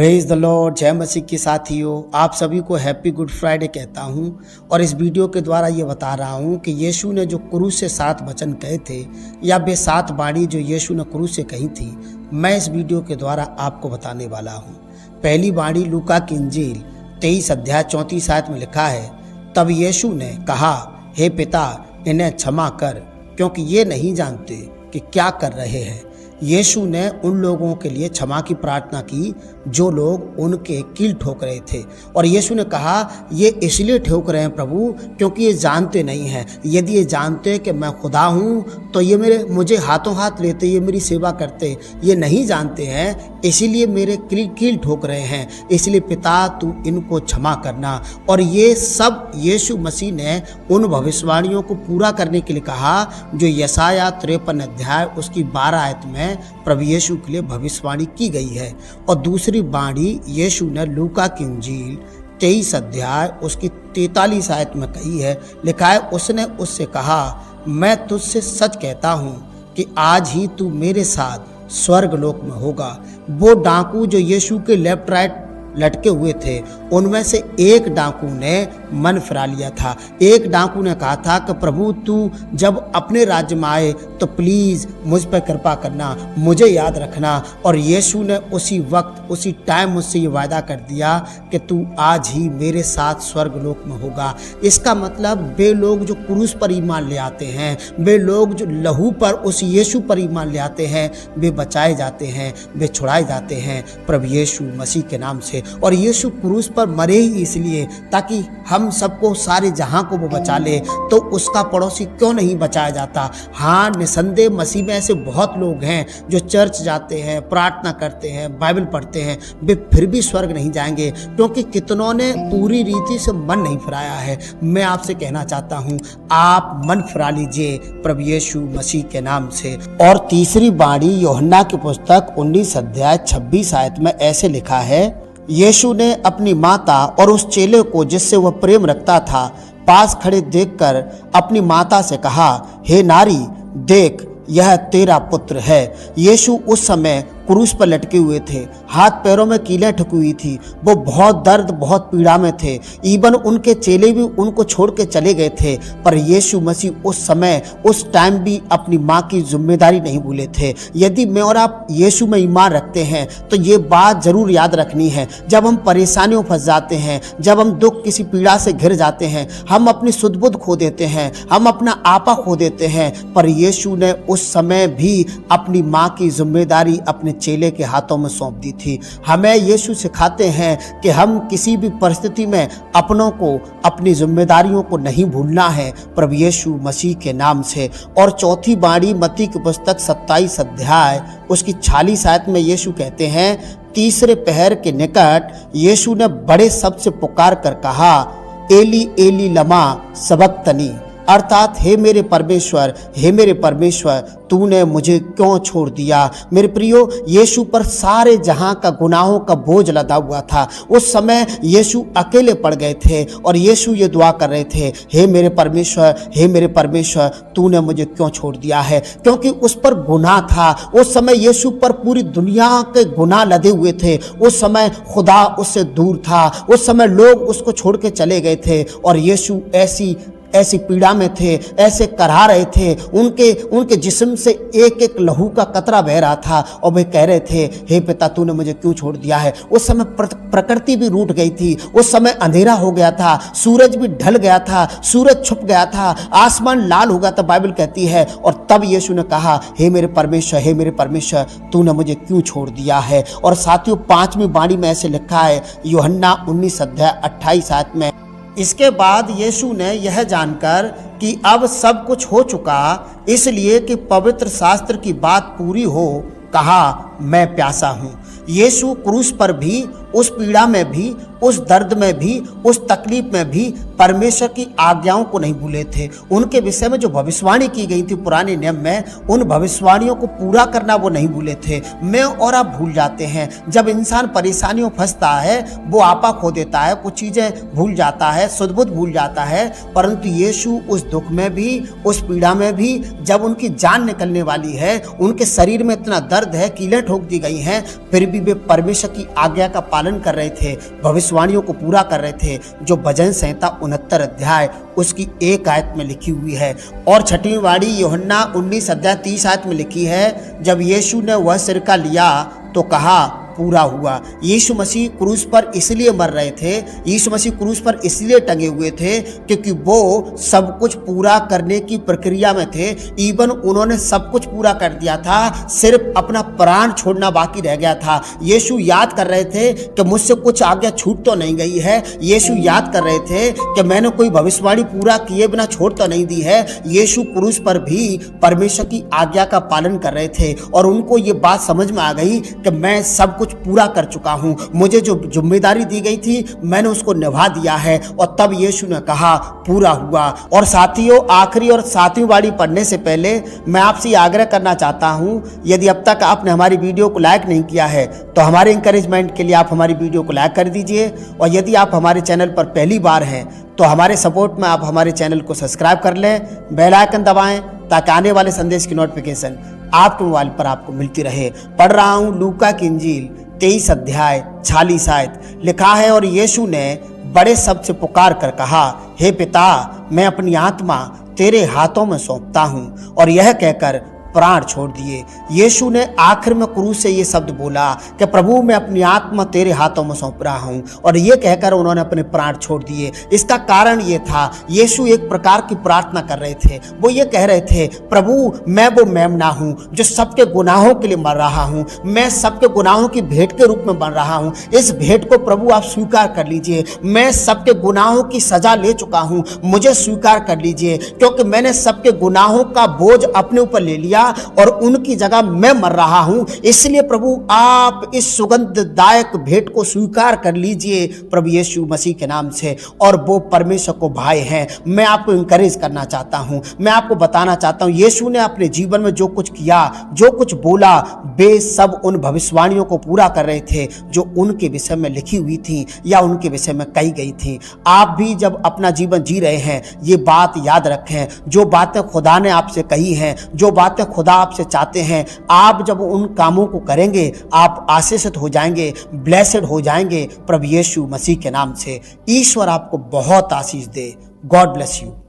Praise the Lord. जय मसीह के साथियों, आप सभी को हैप्पी गुड फ्राइडे कहता हूं और इस वीडियो के द्वारा ये बता रहा हूं कि यीशु ने जो क्रूस से 7 वचन कहे थे या वे 7 वाणी जो यीशु ने क्रूस से कही थी, मैं इस वीडियो के द्वारा आपको बताने वाला हूं। पहली वाणी लूका की इंजील 23 अध्याय 34 आयत में लिखा है, तब यीशु ने कहा, हे पिता, इन्हें क्षमा कर, क्योंकि ये नहीं जानते कि क्या कर रहे हैं। यीशु ने उन लोगों के लिए क्षमा की प्रार्थना की जो लोग उनके कील ठोक रहे थे, और यीशु ने कहा, ये इसलिए ठोक रहे हैं प्रभु क्योंकि ये जानते नहीं हैं। यदि ये जानते कि मैं खुदा हूँ तो ये मुझे हाथों हाथ लेते, ये मेरी सेवा करते। ये नहीं जानते हैं, इसीलिए मेरे कील ठोक रहे हैं। इसलिए पिता, तू इनको क्षमा करना। और ये सब यीशु मसीह ने उन भविष्यवाणियों को पूरा करने के लिए कहा जो यशाया 53 अध्याय उसकी 12 आयत में प्रभु यीशु के लिए भविष्यवाणी की गई है। और दूसरी वाणी यीशु ने लूका की इंजील 23 अध्याय उसकी 43 आयत में कही है। लिखा है, उसने उससे कहा, मैं तुझसे सच कहता हूँ कि आज ही तू मेरे साथ स्वर्ग लोक में होगा। वो डाकू जो यीशु के लेफ्ट राइट लटके हुए थे, उनमें से एक डाकू ने मन फिरा लिया था। एक डाकू ने कहा था कि प्रभु, तू जब अपने राज्य में आए तो प्लीज़ मुझ पर कृपा करना, मुझे याद रखना। और यीशु ने उसी वक्त उसी टाइम मुझसे ये वायदा कर दिया कि तू आज ही मेरे साथ स्वर्ग लोक में होगा। इसका मतलब वे लोग जो क्रूस पर ईमान ले आते हैं, वे लोग जो लहू पर उस यीशु पर ईमान ले आते हैं, वे बचाए जाते हैं, वे छुड़ाए जाते हैं प्रभु यीशु मसीह के नाम से। और यीशु क्रूस पर मरे ही इसलिए ताकि हम सबको, सारे जहां को वो बचा ले। तो उसका पड़ोसी क्यों नहीं बचाया जाता? हाँ, निसंदेह मसीह में ऐसे बहुत लोग हैं जो चर्च जाते हैं, प्रार्थना करते हैं, बाइबल पढ़ते हैं, वे फिर भी स्वर्ग नहीं जाएंगे क्योंकि कितनों ने पूरी रीति से मन नहीं फिराया है। मैं आपसे कहना चाहता हूँ, आप मन फिरा लीजिए प्रभु यीशु मसीह के नाम से। और तीसरी वाणी यूहन्ना की पुस्तक 19 अध्याय 26 आयत में ऐसे लिखा है, यीशु ने अपनी माता और उस चेले को जिससे वह प्रेम रखता था पास खड़े देखकर अपनी माता से कहा, हे नारी, देख, यह तेरा पुत्र है। यीशु उस समय क्रूस पर लटके हुए थे, हाथ पैरों में कीलें ठुकी हुई थी, वो बहुत दर्द, बहुत पीड़ा में थे। इवन उनके चेले भी उनको छोड़ के चले गए थे, पर यीशु मसीह उस समय, उस टाइम भी अपनी माँ की जिम्मेदारी नहीं भूले थे। यदि मैं और आप यीशु में ईमान रखते हैं तो ये बात जरूर याद रखनी है। जब हम परेशानियों फंस जाते हैं, जब हम दुख किसी पीड़ा से घिर जाते हैं, हम अपनी सुध बुध खो देते हैं, हम अपना आपा खो देते हैं, पर यीशु ने उस समय भी अपनी माँ की जिम्मेदारी अपने चेले के हाथों में सौंप दी थी। हमें यीशु सिखाते हैं कि हम किसी भी परिस्थिति में अपनों को, अपनी जिम्मेदारियों को नहीं भूलना है प्रभु यीशु मसीह के नाम से। और चौथी वाणी मत्ती की पुस्तक 27 अध्याय उसकी 46 आयत में यीशु कहते हैं, तीसरे पहर के निकट यीशु ने बड़े शब्द से पुकार कर कहा, एली एली लमा सबक्तनी, अर्थात हे मेरे परमेश्वर, हे मेरे परमेश्वर, तूने मुझे क्यों छोड़ दिया। मेरे प्रियो, यीशु पर सारे जहां का गुनाहों का बोझ लदा हुआ था। उस समय यीशु अकेले पड़ गए थे और यीशु ये दुआ कर रहे थे, हे मेरे परमेश्वर, हे मेरे परमेश्वर, तूने मुझे क्यों छोड़ दिया है। क्योंकि उस पर गुनाह था। उस समय यीशु पर पूरी दुनिया के गुनाह लदे हुए थे। उस समय खुदा उससे दूर था। उस समय लोग उसको छोड़ के चले गए थे और यीशु ऐसी पीड़ा में थे, ऐसे करा रहे थे। उनके जिस्म से एक एक लहू का कतरा बह रहा था और वे कह रहे थे, हे पिता, तूने मुझे क्यों छोड़ दिया है। उस समय प्रकृति भी रूठ गई थी। उस समय अंधेरा हो गया था, सूरज भी ढल गया था, सूरज छुप गया था, आसमान लाल हो गया था, बाइबल कहती है। और तब यीशु ने कहा, हे मेरे परमेश्वर, हे मेरे परमेश्वर, तूने मुझे क्यों छोड़ दिया है। और साथियों, 5वीं वाणी में ऐसे लिखा है यूहन्ना 19 अध्याय 28 आयत में, इसके बाद यीशु ने यह जानकर कि अब सब कुछ हो चुका, इसलिए कि पवित्र शास्त्र की बात पूरी हो, कहा, मैं प्यासा हूँ। यीशु क्रूस पर भी उस पीड़ा में भी, उस दर्द में भी, उस तकलीफ में भी परमेश्वर की आज्ञाओं को नहीं भूले थे। उनके विषय में जो भविष्यवाणी की गई थी पुराने नियम में, उन भविष्यवाणियों को पूरा करना वो नहीं भूले थे। मैं और आप भूल जाते हैं। जब इंसान परेशानियों फंसता है, वो आपा खो देता है, कुछ चीज़ें भूल जाता है, सुध-बुध भूल जाता है। परंतु यीशु उस दुख में भी, उस पीड़ा में भी, जब उनकी जान निकलने वाली है, उनके शरीर में इतना दर्द है, कीलें ठोक दी गई हैं, फिर भी वे परमेश्वर की आज्ञा का पालन कर रहे थे, भविष्यवाणियों को पूरा कर रहे थे, जो भजन संहिता 69 अध्याय उसकी 1 आयत में लिखी हुई है। और छठवीं वाणी यूहन्ना 19 अध्याय 30 आयत में लिखी है, जब यीशु ने वह सिरका लिया तो कहा पूरा हुआ। यीशु मसीह क्रूस पर इसलिए मर रहे थे, यीशु मसीह क्रूस पर इसलिए टंगे हुए थे क्योंकि वो सब कुछ पूरा करने की प्रक्रिया में थे। इवन उन्होंने सब कुछ पूरा कर दिया था, सिर्फ अपना प्राण छोड़ना बाकी रह गया था। यीशु याद कर रहे थे कि मुझसे कुछ आज्ञा छूट तो नहीं गई है। यीशु याद कर रहे थे कि मैंने कोई भविष्यवाणी पूरा किए बिना छोड़ तो नहीं दी है। यीशु क्रूस पर भी परमेश्वर की आज्ञा का पालन कर रहे थे और उनको ये बात समझ में आ गई कि मैं सब कुछ पूरा कर चुका हूं, मुझे जो जिम्मेदारी दी गई थी मैंने उसको निभा दिया है। और तब यीशु ने कहा पूरा हुआ। और साथियों, आखिरी और 7वीं वाणी पढ़ने से पहले मैं आपसे आग्रह करना चाहता हूं, यदि अब तक आपने हमारी वीडियो को लाइक नहीं किया है तो हमारे इंकरेजमेंट के लिए आप हमारी वीडियो को लाइक कर दीजिए। और यदि आप हमारे चैनल पर पहली बार हैं तो हमारे सपोर्ट में आप हमारे चैनल को सब्सक्राइब कर लें, बेल आइकन दबाएं ताकि आने वाले संदेश की नोटिफिकेशन आपके मोबाइल पर आपको मिलती रहे। पढ़ रहा हूं लूका की इंजील 23 अध्याय 46 आयत। लिखा है, और यीशु ने बड़े शब्द से पुकार कर कहा, हे पिता, मैं अपनी आत्मा तेरे हाथों में सौंपता हूं। और यह कहकर प्राण छोड़ दिए। यीशु ने आखिर में क्रूस से ये शब्द बोला कि प्रभु, मैं अपनी आत्मा तेरे हाथों में सौंप रहा हूं। और ये कहकर उन्होंने अपने प्राण छोड़ दिए। इसका कारण ये था, यीशु एक प्रकार की प्रार्थना कर रहे थे। वो ये कह रहे थे, प्रभु, मैं वो मेमना हूं जो सबके गुनाहों के लिए मर रहा हूं, मैं सबके गुनाहों की भेंट के रूप में बन रहा हूं। इस भेंट को प्रभु आप स्वीकार कर लीजिए। मैं सबके गुनाहों की सजा ले चुका हूं, मुझे स्वीकार कर लीजिए, क्योंकि मैंने सबके गुनाहों का बोझ अपने ऊपर ले लिया और उनकी जगह मैं मर रहा हूं। इसलिए प्रभु, आप इस सुगंधदायक भेंट को स्वीकार कर लीजिए प्रभु यीशु मसीह के नाम से। और वो परमेश्वर को भाई हैं। मैं आपको इंकरेज करना चाहता हूं, मैं आपको बताना चाहता हूं, यीशु ने अपने जीवन में जो कुछ किया, जो कुछ बोला, वे सब उन भविष्यवाणियों को पूरा कर रहे थे जो उनके विषय में लिखी हुई थी या उनके विषय में कही गई थी। आप भी जब अपना जीवन जी रहे हैं, ये बात याद रखें, जो बातें खुदा ने आपसे कही हैं, जो बातें खुदा आपसे चाहते हैं, आप जब उन कामों को करेंगे, आप आशीषित हो जाएंगे, ब्लेसेड हो जाएंगे प्रभु यीशु मसीह के नाम से। ईश्वर आपको बहुत आशीष दे। God bless you.